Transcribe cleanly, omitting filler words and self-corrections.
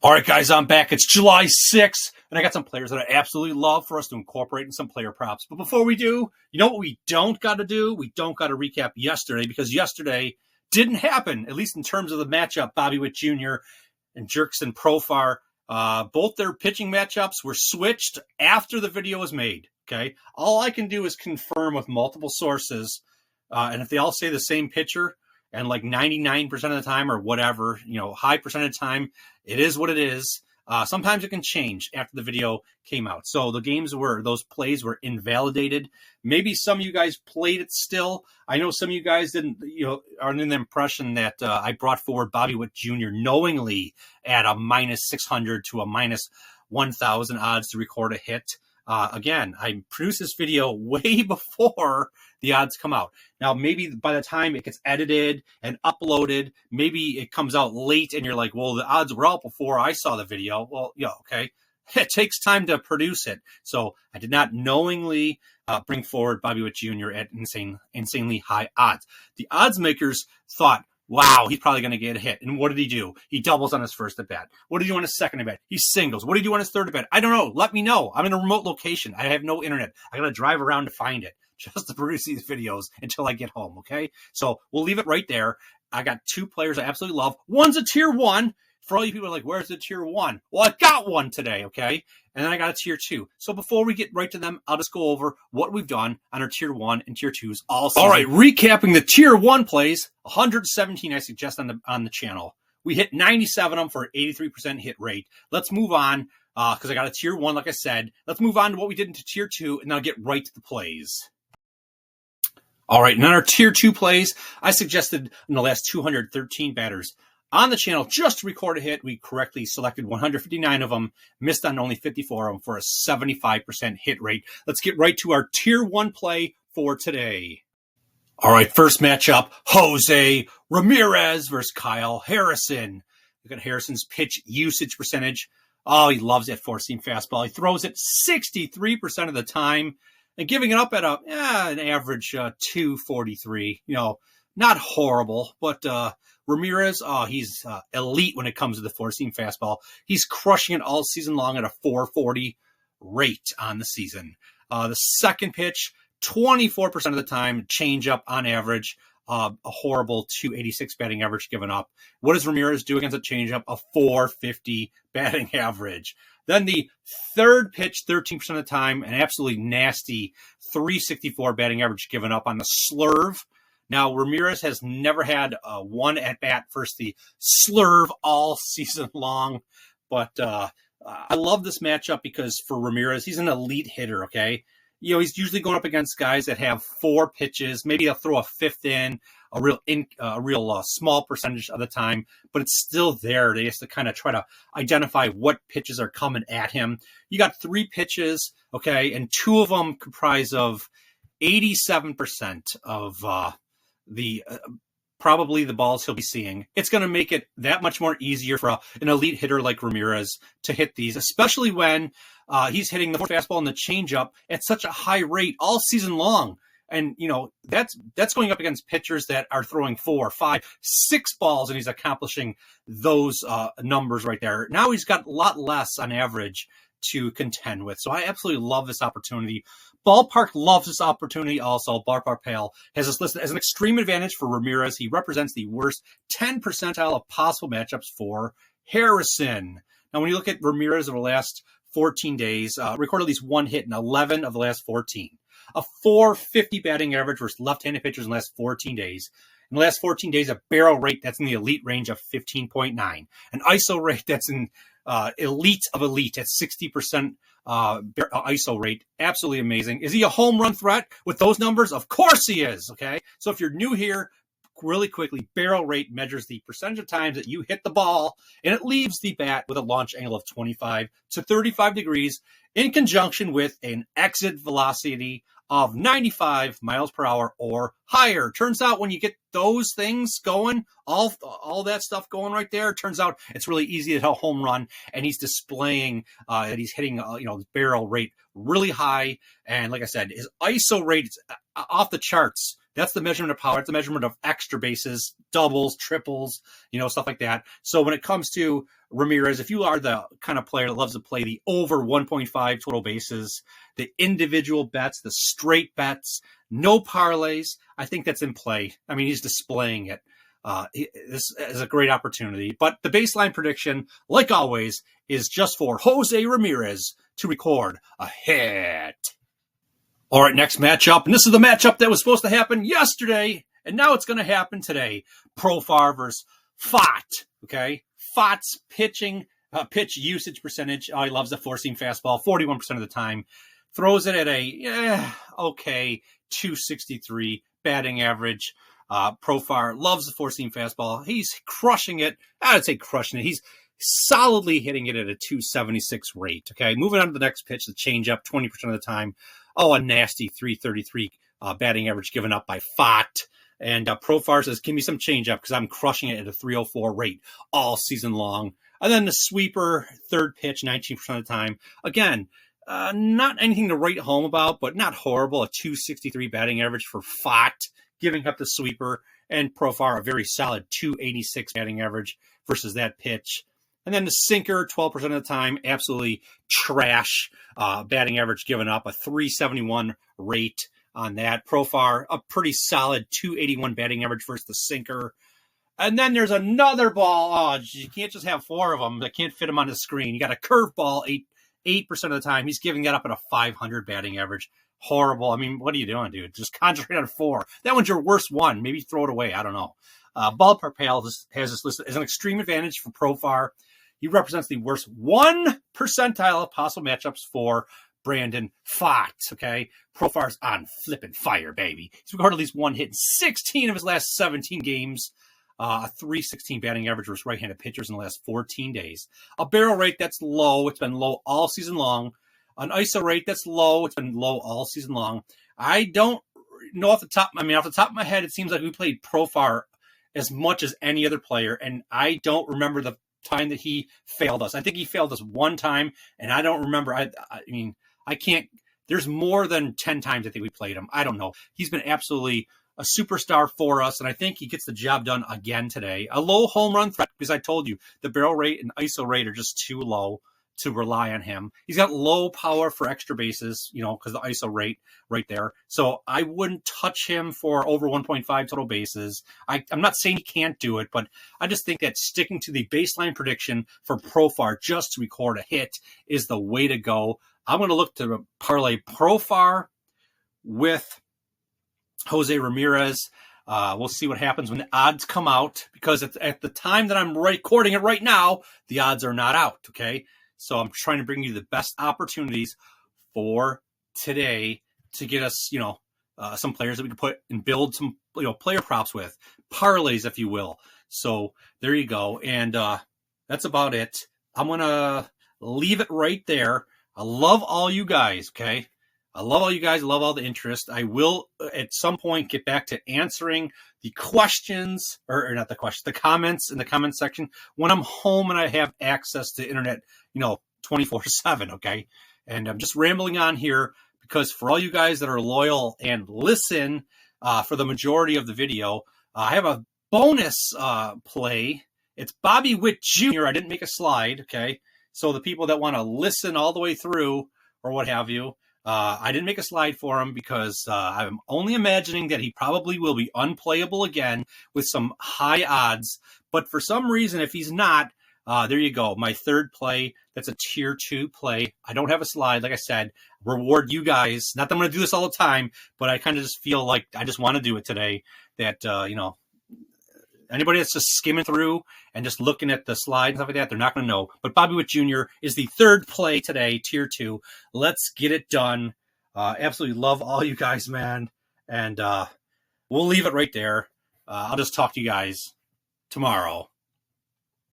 All right, guys, I'm back. It's July 6th, and I got some players that I absolutely love for us to incorporate in some player props. But before we do, you know what we don't got to do? We don't got to recap yesterday, because yesterday didn't happen, at least in terms of the matchup. Bobby Witt Jr. and Jurickson Profar, both their pitching matchups were switched after the video was made, okay? All I can do is confirm with multiple sources, and if they all say the same pitcher, and like 99% of the time or whatever, high percentage of the time, it is what it is. Sometimes it can change after the video came out. So those plays were invalidated. Maybe some of you guys played it still. I know some of you guys didn't, are under the impression that I brought forward Bobby Witt Jr. knowingly at a minus 600 to a minus 1,000 odds to record a hit. Again, I produced this video way before the odds come out. Now, maybe by the time it gets edited and uploaded, maybe it comes out late and you're like, well, the odds were out before I saw the video. Well, yeah, okay. It takes time to produce it. So I did not knowingly bring forward Bobby Witt Jr. at insanely high odds. The odds makers thought, wow, he's probably going to get a hit. And what did he do? He doubles on his first at bat. What did he do on his second at bat? He singles. What did he do on his third at bat? I don't know. Let me know. I'm in a remote location. I have no internet. I got to drive around to find it just to produce these videos until I get home, okay? So we'll leave it right there. I got two players I absolutely love. One's a tier one. For all you people are like, where's the tier one? Well, I got one today, okay? And then I got a tier two. So before we get right to them, I'll just go over what we've done on our tier one and tier twos all season. All right, recapping the tier one plays, 117 I suggest on the channel. We hit 97 of them for an 83% hit rate. Let's move on, because I got a tier one, like I said. Let's move on to what we did into tier two, and then I'll get right to the plays. All right, and on our tier two plays, I suggested in the last 213 batters on the channel just to record a hit. We correctly selected 159 of them, missed on only 54 of them for a 75% hit rate. Let's get right to our tier one play for today. All right, first matchup, Jose Ramirez versus Kyle Harrison. Look at Harrison's pitch usage percentage. Oh, he loves that four-seam fastball. He throws it 63% of the time and giving it up at an average 243. Not horrible, but Ramirez, he's elite when it comes to the four-seam fastball. He's crushing it all season long at a 440 rate on the season. The second pitch, 24% of the time, changeup on average, a horrible 286 batting average given up. What does Ramirez do against a changeup? A 450 batting average. Then the third pitch, 13% of the time, an absolutely nasty 364 batting average given up on the slurve. Now, Ramirez has never had one at-bat versus the slurve all season long. But I love this matchup because for Ramirez, he's an elite hitter, okay? He's usually going up against guys that have four pitches. Maybe they'll throw a fifth in, a real small percentage of the time, but it's still there. They have to kind of try to identify what pitches are coming at him. You got three pitches, okay, and two of them comprise of 87% of probably the balls he'll be seeing. It's going to make it that much more easier for an elite hitter like Ramirez to hit these, especially when he's hitting the fastball and the changeup at such a high rate all season long. And, that's going up against pitchers that are throwing 4, 5, 6 balls, and he's accomplishing those numbers right there. Now he's got a lot less on average to contend with. So I absolutely love this opportunity. Ballpark loves this opportunity also. Ballpark Pal has this listed as an extreme advantage for Ramirez. He represents the worst 10 percentile of possible matchups for Harrison. Now, when you look at Ramirez over the last 14 days, recorded at least one hit in 11 of the last 14. A 450 batting average versus left-handed pitchers in the last 14 days. In the last 14 days, a barrel rate that's in the elite range of 15.9. An ISO rate that's in elite of elite at 60% ISO rate. Absolutely amazing. Is he a home run threat with those numbers? Of course he is, okay? So if you're new here, really quickly, barrel rate measures the percentage of times that you hit the ball, and it leaves the bat with a launch angle of 25 to 35 degrees in conjunction with an exit velocity of 95 miles per hour or higher. Turns out when you get those things going, all that stuff going right there, turns out it's really easy to hit a home run, and he's displaying that he's hitting his barrel rate really high. And like I said, his ISO rate is off the charts. That's the measurement of power. It's the measurement of extra bases, doubles, triples, stuff like that. So when it comes to Ramirez, if you are the kind of player that loves to play the over 1.5 total bases, the individual bets, the straight bets, no parlays, I think that's in play. I mean, he's displaying it. This is a great opportunity. But the baseline prediction, like always, is just for Jose Ramirez to record a hit. All right, next matchup. And this is the matchup that was supposed to happen yesterday, and now it's going to happen today. Profar versus Fott. Okay? Fott's pitch usage percentage. Oh, he loves the four-seam fastball 41% of the time. Throws it at a, 263 batting average. Profar loves the four-seam fastball. He's crushing it. I would say crushing it. He's solidly hitting it at a 276 rate. Okay, moving on to the next pitch, the changeup, 20% of the time. Oh, a nasty 333 batting average given up by Fott. And Profar says, give me some changeup because I'm crushing it at a 304 rate all season long. And then the sweeper, third pitch, 19% of the time. Again, not anything to write home about, but not horrible. A 263 batting average for Fott, giving up the sweeper. And Profar, a very solid 286 batting average versus that pitch. And then the sinker, 12% of the time, absolutely trash batting average given up, a 371 rate on that. Profar, a pretty solid 281 batting average versus the sinker. And then there's another ball. Oh, you can't just have four of them. I can't fit them on the screen. You got a curveball, 8% of the time. He's giving that up at a 500 batting average. Horrible. I mean, what are you doing, dude? Just concentrate on four. That one's your worst one. Maybe throw it away. I don't know. Ballpark Pal has this listed as an extreme advantage for Profar. He represents the worst 1 percentile of possible matchups for Brandon Fott, okay? Profar's on flipping fire, baby. He's recorded at least one hit in 16 of his last 17 games. A 316 batting average versus right-handed pitchers in the last 14 days. A barrel rate that's low. It's been low all season long. An ISO rate that's low. It's been low all season long. I don't know off the top of my head, it seems like we played Profar as much as any other player, and I don't remember the time that he failed us. I think he failed us one time, and I don't remember. I mean, I can't. There's more than 10 times I think we played him. I don't know. He's been absolutely a superstar for us, and I think he gets the job done again today. A low home run threat, because I told you the barrel rate and ISO rate are just too low to rely on him. He's got low power for extra bases, because the ISO rate right there. So I wouldn't touch him for over 1.5 total bases. I'm not saying he can't do it, but I just think that sticking to the baseline prediction for Profar just to record a hit is the way to go. I'm going to look to parlay Profar with Jose Ramirez. We'll see what happens when the odds come out, because at the time that I'm recording it right now, the odds are not out, okay? So I'm trying to bring you the best opportunities for today to get us, some players that we can put and build some, player props with, parlays, if you will. So there you go. And that's about it. I'm going to leave it right there. I love all you guys, okay? I love all you guys. I love all the interest. I will, at some point, get back to answering the questions, or not the questions, the comments in the comment section when I'm home and I have access to internet, 24/7, okay? And I'm just rambling on here because for all you guys that are loyal and listen for the majority of the video, I have a bonus play. It's Bobby Witt Jr. I didn't make a slide, okay? So the people that want to listen all the way through or what have you, I didn't make a slide for him because I'm only imagining that he probably will be unplayable again with some high odds. But for some reason, if he's not, there you go. My third play, that's a tier 2 play. I don't have a slide, like I said. Reward you guys. Not that I'm going to do this all the time, but I kind of just feel like I just want to do it today. That, anybody that's just skimming through and just looking at the slide and stuff like that, they're not going to know. But Bobby Witt Jr. is the third play today, tier 2. Let's get it done. Absolutely love all you guys, man. And we'll leave it right there. I'll just talk to you guys tomorrow.